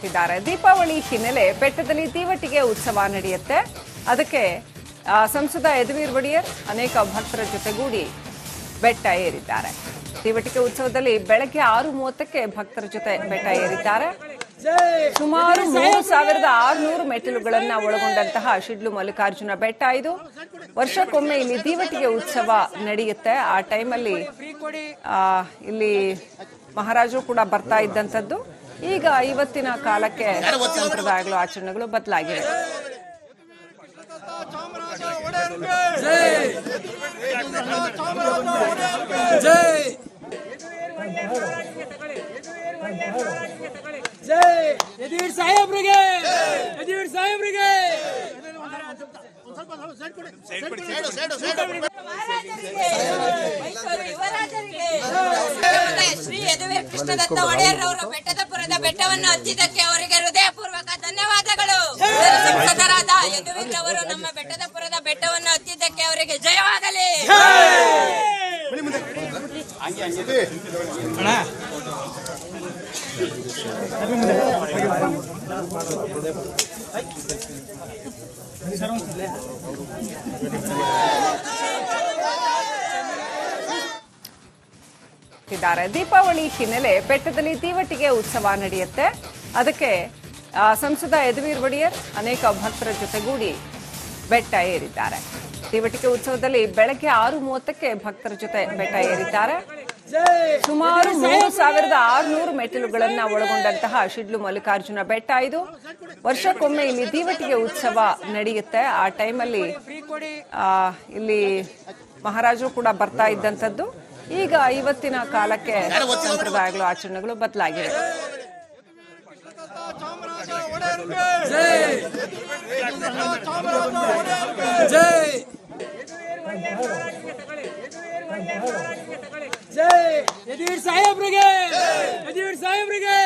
ದೀಪಾವಳಿ ಹಿನ್ನೆಲೆ ಬೆಟ್ಟದಲ್ಲಿ ತೀವಟಿಗೆ ಉತ್ಸವ ನಡೆಯುತ್ತೆ. ಅದಕ್ಕೆ ಸಂಸದ ಯದುವೀರ್ ಒಡೆಯರ್ ಅನೇಕ ಭಕ್ತರ ಜೊತೆಗೂಡಿ ಬೆಟ್ಟ ಏರಿದ್ದಾರೆ. ತೀವಟಿಗೆ ಉತ್ಸವದಲ್ಲಿ ಬೆಳಗ್ಗೆ 6:30ಕ್ಕೆ ಭಕ್ತರ ಜೊತೆ ಬೆಟ್ಟ ಏರಿದ್ದಾರೆ. ಸುಮಾರು 3600 ಮೆಟ್ಟಿಲುಗಳನ್ನ ಒಳಗೊಂಡಂತಹ ಶಿಡ್ಲು ಮಲ್ಲಿಕಾರ್ಜುನ ಬೆಟ್ಟ ಇದು. ವರ್ಷಕ್ಕೊಮ್ಮೆ ಇಲ್ಲಿ ತೀವಟಿಗೆ ಉತ್ಸವ ನಡೆಯುತ್ತೆ. ಆ ಟೈಮಲ್ಲಿ ಇಲ್ಲಿ ಮಹಾರಾಜರು ಕೂಡ ಬರ್ತಾ ಇದ್ದಂಥದ್ದು. ಈಗ ಇವತ್ತಿನ ಕಾಲಕ್ಕೆ ಸಂಪ್ರದಾಯಗಳು ಆಚರಣೆಗಳು ಬದಲಾಗಿವೆ. ಯದುವೀರ್ ಸಾಹೇಬ್ರಿಗೆ ಯದುವೀರ್ ಸಾಹೇಬ್ರಿಗೆ ಶ್ರೀ ಯದುವೀರ್ ಕೃಷ್ಣದತ್ತ ಒಡೆಯರ್ ಅವರು ಬೆಟ್ಟದಪುರದ ಬೆಟ್ಟವನ್ನು ಹತ್ತಿದ್ದಕ್ಕೆ ಅವರಿಗೆ ಹೃದಯಪೂರ್ವಕ ಧನ್ಯವಾದಗಳು. ಸಂಸದರಾದ ಯದುವೀರ್ ಅವರು ನಮ್ಮ ಬೆಟ್ಟದಪುರದ ಬೆಟ್ಟವನ್ನು ಹತ್ತಿದ್ದಕ್ಕೆ ಅವರಿಗೆ ಜಯವಾಗಲಿ. ದೀಪಾವಳಿ ಹಿನ್ನೆಲೆ ಬೆಟ್ಟದಲ್ಲಿ ತೀವಟಿಗೆ ಉತ್ಸವ ನಡೆಯುತ್ತೆ. ಅದಕ್ಕೆ ಸಂಸದ ಯದುವೀರ್ ಒಡೆಯರ್ ಅನೇಕ ಭಕ್ತರ ಜೊತೆಗೂಡಿ ಬೆಟ್ಟ ಏರಿದ್ದಾರೆ. ತೀವಟಿಗೆ ಉತ್ಸವದಲ್ಲಿ ಬೆಳಗ್ಗೆ 6:30ಕ್ಕೆ ಭಕ್ತರ ಜೊತೆ ಬೆಟ್ಟ ಏರಿದ್ದಾರೆ. ಸುಮಾರು 3600 ಮೆಟ್ಟಿಲುಗಳನ್ನ ಒಳಗೊಂಡಂತಹ ಶಿಡ್ಲು ಮಲ್ಲಿಕಾರ್ಜುನ ಬೆಟ್ಟ ಇದು. ವರ್ಷಕ್ಕೊಮ್ಮೆ ಇಲ್ಲಿ ತೀವಟಿಗೆ ಉತ್ಸವ ನಡೆಯುತ್ತೆ. ಆ ಟೈಮಲ್ಲಿ ಇಲ್ಲಿ ಮಹಾರಾಜರು ಕೂಡ ಬರ್ತಾ ಇದ್ದಂಥದ್ದು. ಈಗ ಇವತ್ತಿನ ಕಾಲಕ್ಕೆ ಸಂಪ್ರದಾಯಗಳು ಆಚರಣೆಗಳು ಬದಲಾಗಿವೆ. ಯದುವೀರ್ ಸಾಹೇಬ್ರಿಗೆ ಯದುವೀರ್ ಸಾಹೇಬ್ರಿಗೆ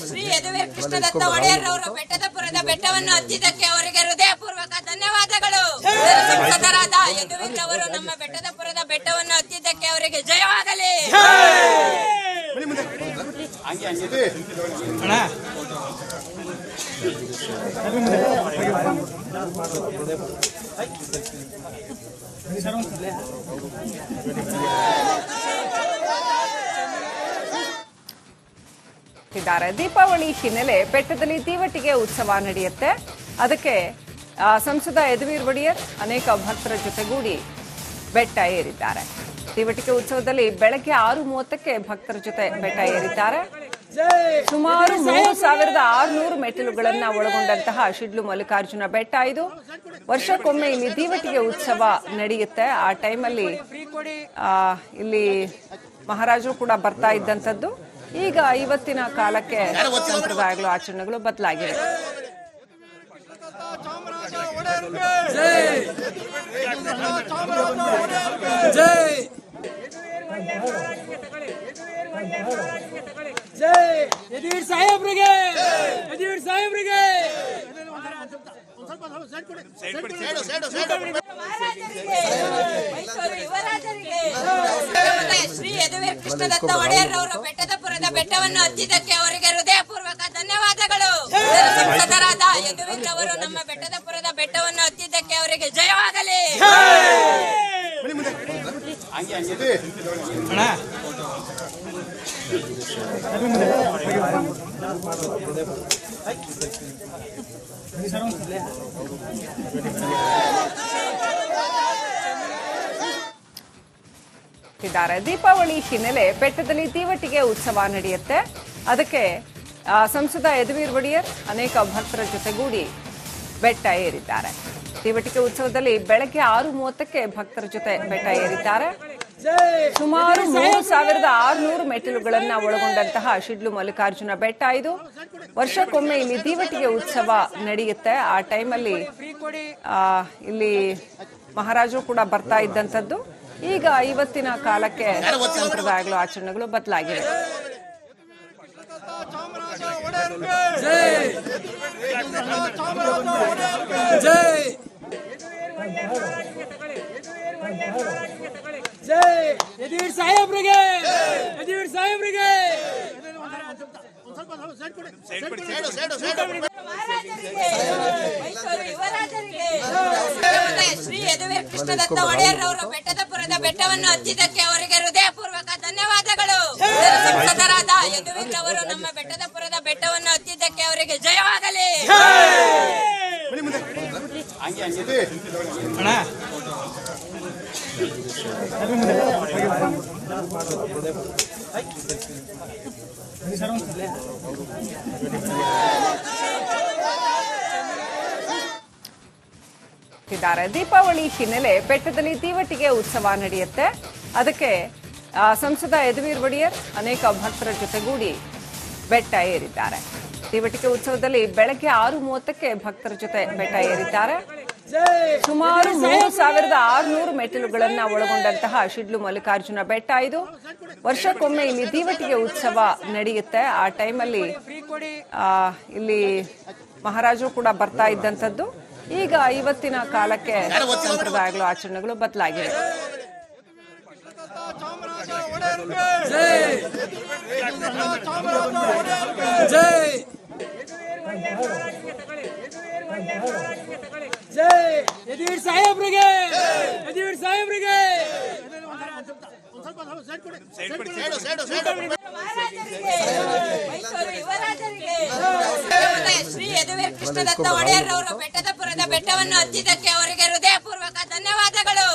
ಶ್ರೀ ಯದುವೀರ್ ಕೃಷ್ಣದತ್ತ ಒಡೆಯರ್ ಅವರು ಬೆಟ್ಟದಪುರದ ಬೆಟ್ಟವನ್ನು ಹತ್ತಿದ್ದಕ್ಕೆ ಅವರಿಗೆ ಹೃದಯಪೂರ್ವಕ ಧನ್ಯವಾದಗಳು. ಸಂಸದರಾದ ಯದುವೀರ್ ಅವರು ನಮ್ಮ ಬೆಟ್ಟದಪುರದ ಬೆಟ್ಟವನ್ನು ಹತ್ತಿದ್ದಕ್ಕೆ ಅವರಿಗೆ ಜಯವಾಗಲಿ. ದೀಪಾವಳಿ ಹಿನ್ನೆಲೆ ಬೆಟ್ಟದಲ್ಲಿ ತೀವಟಿಗೆ ಉತ್ಸವ ನಡೆಯುತ್ತೆ. ಅದಕ್ಕೆ ಸಂಸದ ಯದುವೀರ್ ಒಡೆಯರ್ ಅನೇಕ ಭಕ್ತರ ಜೊತೆಗೂಡಿ ಬೆಟ್ಟ ಏರಿದ್ದಾರೆ. ತೀವಟಿಗೆ ಉತ್ಸವದಲ್ಲಿ ಬೆಳಗ್ಗೆ 6:30ಕ್ಕೆ ಭಕ್ತರ ಜೊತೆ ಬೆಟ್ಟ ಏರಿದ್ದಾರೆ. ಸುಮಾರು 3600 ಮೆಟ್ಟಿಲುಗಳನ್ನ ಒಳಗೊಂಡಂತಹ ಶಿಡ್ಲು ಮಲ್ಲಿಕಾರ್ಜುನ ಬೆಟ್ಟ ಇದು. ವರ್ಷಕ್ಕೊಮ್ಮೆ ಇಲ್ಲಿ ತೀವಟಿಗೆ ಉತ್ಸವ ನಡೆಯುತ್ತೆ. ಆ ಟೈಮಲ್ಲಿ ಇಲ್ಲಿ ಮಹಾರಾಜರು ಕೂಡ ಬರ್ತಾ ಇದ್ದಂಥದ್ದು. ಈಗ ಇವತ್ತಿನ ಕಾಲಕ್ಕೆ ಸಂಪ್ರದಾಯಗಳು ಆಚರಣೆಗಳು ಬದಲಾಗಿವೆ. ಯದುವೀರ್ ಸಾಹೇಬ್ರಿಗೆ ಯದುವೀರ್ ಸಾಹೇಬ್ರಿಗೆ ಶ್ರೀ ಯದುವೀರ್ ಕೃಷ್ಣದತ್ತ ಒಡೆಯರ್ ಅವರು ಬೆಟ್ಟದಪುರದ ಬೆಟ್ಟವನ್ನು ಹತ್ತಿದ್ದಕ್ಕೆ ಅವರಿಗೆ ಹೃದಯಪೂರ್ವಕ ಧನ್ಯವಾದಗಳು. ಸಂಸದರಾದ ಯದುವೀರ್ ಅವರು ನಮ್ಮ ಬೆಟ್ಟದಪುರದ ಬೆಟ್ಟವನ್ನು ಹತ್ತಿದ್ದಕ್ಕೆ ಅವರಿಗೆ ಜಯವಾಗಲಿ. ದೀಪಾವಳಿ ಹಿನ್ನೆಲೆ ಬೆಟ್ಟದಲ್ಲಿ ತೀವಟಿಗೆ ಉತ್ಸವ ನಡೆಯುತ್ತೆ. ಅದಕ್ಕೆ ಸಂಸದ ಯದುವೀರ್ ಒಡೆಯರ್ ಅನೇಕ ಭಕ್ತರ ಜೊತೆಗೂಡಿ ಬೆಟ್ಟ ಏರಿದ್ದಾರೆ. ತೀವಟಿಗೆ ಉತ್ಸವದಲ್ಲಿ ಬೆಳಗ್ಗೆ 6:30ಕ್ಕೆ ಭಕ್ತರ ಜೊತೆ ಬೆಟ್ಟ ಏರಿದ್ದಾರೆ. ಸುಮಾರು 3600 ಮೆಟ್ಟಿಲುಗಳನ್ನ ಒಳಗೊಂಡಂತಹ ಶಿಡ್ಲು ಮಲ್ಲಿಕಾರ್ಜುನ ಬೆಟ್ಟ ಇದು. ವರ್ಷಕ್ಕೊಮ್ಮೆ ಇಲ್ಲಿ ತೀವಟಿಗೆ ಉತ್ಸವ ನಡೆಯುತ್ತೆ. ಆ ಟೈಮಲ್ಲಿ ಇಲ್ಲಿ ಮಹಾರಾಜರು ಕೂಡ ಬರ್ತಾ ಇದ್ದಂಥದ್ದು. ಈಗ ಇವತ್ತಿನ ಕಾಲಕ್ಕೆ ಸಂಪ್ರದಾಯಗಳು ಆಚರಣೆಗಳು ಬದಲಾಗಿವೆ. ಜೈ ಜೈ ಯದುವೀರ್ ಸಾಹೇಬ್ರಿಗೆ ಯದುವೀರ್ ಸಾಹೇಬ್ರಿಗೆ ಮೈಸೂರು ಯುವರಾಜರಿಗೆ ಶ್ರೀ ಯದುವೀರ್ ಕೃಷ್ಣದತ್ತ ಒಡೆಯರ್ ಅವರು ಬೆಟ್ಟದಪುರದ ಬೆಟ್ಟವನ್ನು ಹತ್ತಿದ್ದಕ್ಕೆ ಅವರಿಗೆ ಹೃದಯಪೂರ್ವಕ ಧನ್ಯವಾದಗಳು. ಸಂಸದರಾದ ಯದುವೀರ್ ಅವರು ನಮ್ಮ ಬೆಟ್ಟದಪುರದ ಬೆಟ್ಟವನ್ನು ಹತ್ತಿದ್ದಕ್ಕೆ ಅವರಿಗೆ ಜಯವಾಗಲಿ. ದೀಪಾವಳಿ ಹಿನ್ನೆಲೆ ಬೆಟ್ಟದಲ್ಲಿ ತೀವಟಿಗೆ ಉತ್ಸವ ನಡೆಯುತ್ತೆ. ಅದಕ್ಕೆ ಸಂಸದ ಯದುವೀರ್ ಒಡೆಯರ್ ಅನೇಕ ಭಕ್ತರ ಜೊತೆಗೂಡಿ ಬೆಟ್ಟ ಏರಿದ್ದಾರೆ. ತೀವಟಿಗೆ ಉತ್ಸವದಲ್ಲಿ ಬೆಳಗ್ಗೆ 6:30ಕ್ಕೆ ಭಕ್ತರ ಜೊತೆ ಬೆಟ್ಟ ಏರಿದ್ದಾರೆ. ಸುಮಾರು 3600 ಮೆಟ್ಟಿಲುಗಳನ್ನ ಒಳಗೊಂಡಂತಹ ಶಿಡ್ಲು ಮಲ್ಲಿಕಾರ್ಜುನ ಬೆಟ್ಟ ಇದು. ವರ್ಷಕ್ಕೊಮ್ಮೆ ಇಲ್ಲಿ ತೀವಟಿಗೆ ಉತ್ಸವ ನಡೆಯುತ್ತೆ. ಆ ಟೈಮಲ್ಲಿ ಇಲ್ಲಿ ಮಹಾರಾಜರು ಕೂಡ ಬರ್ತಾ ಇದ್ದಂಥದ್ದು. ಈಗ ಇವತ್ತಿನ ಕಾಲಕ್ಕೆ ಸಂಪ್ರದಾಯಗಳು ಆಚರಣೆಗಳು ಬದಲಾಗಿವೆ. ಜೈ ಯದುವೀರ್ ಸಾಹೇಬ್ರಿಗೆ ಯದುವೀರ್ ಸಾಹೇಬ್ರಿಗೆ ಮೈಸೂರು ಯುವರಾಜರಿಗೆ ಶ್ರೀ ಯದುವೀರ್ ಕೃಷ್ಣದತ್ತ ಒಡೆಯರ್ ಅವರು ಬೆಟ್ಟದಪುರದ ಬೆಟ್ಟವನ್ನು ಹತ್ತಿದ್ದಕ್ಕೆ ಅವರಿಗೆ ಹೃದಯಪೂರ್ವಕ ಧನ್ಯವಾದಗಳು.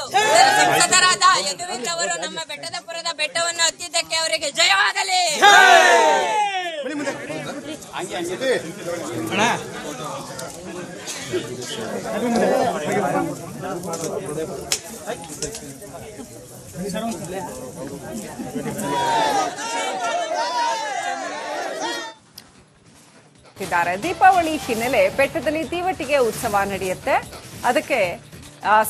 ಸಂಸದರಾದ ಯದುವೀರ್ ಅವರು ನಮ್ಮ ಬೆಟ್ಟದಪುರದ ಬೆಟ್ಟವನ್ನು ಹತ್ತಿದ್ದಕ್ಕೆ ಅವರಿಗೆ ಜಯವಾಗಲಿ. ದೀಪಾವಳಿ ಹಿನ್ನೆಲೆ ಬೆಟ್ಟದಲ್ಲಿ ತೀವಟಿಗೆ ಉತ್ಸವ ನಡೆಯುತ್ತೆ. ಅದಕ್ಕೆ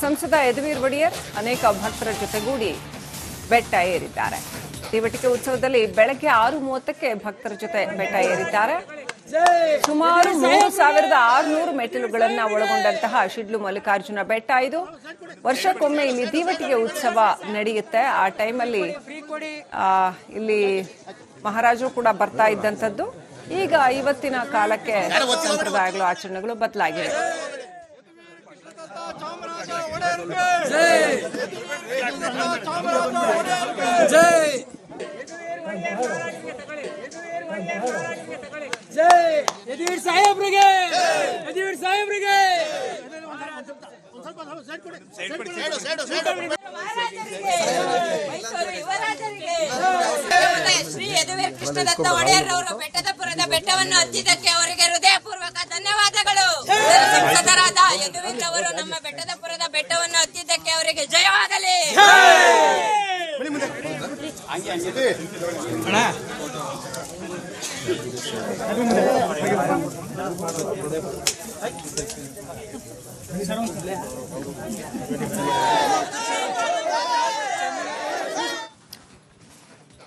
ಸಂಸದ ಯದುವೀರ್ ಒಡೆಯರ್ ಅನೇಕ ಭಕ್ತರ ಜೊತೆಗೂಡಿ ಬೆಟ್ಟ ಏರಿದ್ದಾರೆ. ತೀವಟಿಗೆ ಉತ್ಸವದಲ್ಲಿ ಬೆಳಗ್ಗೆ 6:30ಕ್ಕೆ ಭಕ್ತರ ಜೊತೆ ಬೆಟ್ಟ ಏರಿದ್ದಾರೆ. ಸುಮಾರು 3600 ಮೆಟ್ಟಿಲುಗಳನ್ನ ಒಳಗೊಂಡಂತಹ ಶಿಡ್ಲು ಮಲ್ಲಿಕಾರ್ಜುನ ಬೆಟ್ಟ ಇದು. ವರ್ಷಕ್ಕೊಮ್ಮೆ ಇಲ್ಲಿ ತೀವಟಿಗೆ ಉತ್ಸವ ನಡೆಯುತ್ತೆ. ಆ ಟೈಮಲ್ಲಿ ಇಲ್ಲಿ ಮಹಾರಾಜರು ಕೂಡ ಬರ್ತಾ ಇದ್ದಂಥದ್ದು. ಈಗ ಇವತ್ತಿನ ಕಾಲಕ್ಕೆ ಸಂಪ್ರದಾಯಗಳು ಆಚರಣೆಗಳು ಬದಲಾಗಿವೆ. ಜೈ ಯದುವೀರ್ ಸಾಹೇಬ್ರಿಗೆ ಯದುವೀರ್ ಸಾಹೇಬ್ರಿಗೆ ಮೈಸೂರು ಯುವರಾಜರಿಗೆ ಶ್ರೀ ಯದುವೀರ್ ಕೃಷ್ಣದತ್ತ ಒಡೆಯರ್ ಅವರು ಬೆಟ್ಟದಪುರದ ಬೆಟ್ಟವನ್ನು ಹತ್ತಿದ್ದಕ್ಕೆ ಅವರಿಗೆ ಹೃದಯಪೂರ್ವಕ ಧನ್ಯವಾದಗಳು. ಸಂಸದರಾದ ಯದುವೀರ್ ಅವರು ನಮ್ಮ ಬೆಟ್ಟದಪುರದ ಬೆಟ್ಟವನ್ನು ಹತ್ತಿದ್ದಕ್ಕೆ ಅವರಿಗೆ ಜಯವಾಗಲಿ. ಅಣ್ಣ